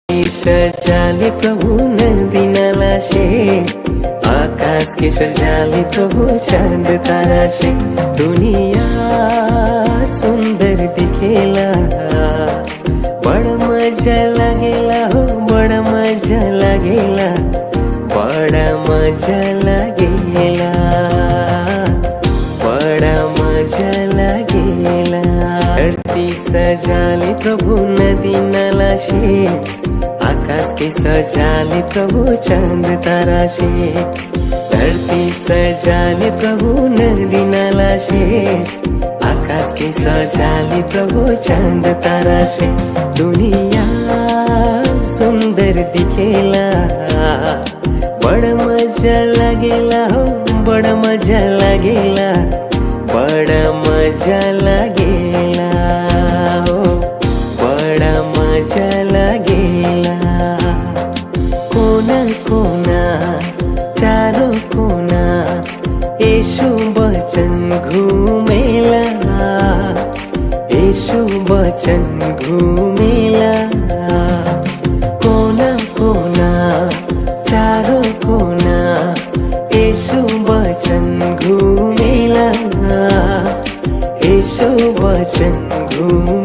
सजाले प्रभु नदी नाला से, आकाश के सजाले प्रभु चांद तारा से। दुनिया सुंदर दिखेला, बड़ा मजा लगेला हो, बड़ा मजा लगेला, बड़ा मजा लगेला, बड़ा मजा लगेला। धरती सजाले प्रभु नदी नाला से, आकाश के सजाले प्रभु चांद तारा से। धरती सजाले प्रभु नदी नाला से, आकाश के सजाले प्रभु चांद तारा से। दुनिया सुंदर दिखेला, बड़ा मजा लगेला हो, बड़ा मजा लगेला, बड़ा मजा लगेला हो, बड़ा मजा लगेला। कोना कोना चारों कोना यीशु वचन घूमेला, यीशु वचन घूमेला। कोना कोना चारों कोना यीशु वचन घूमेला, यीशु वचन घूमेला।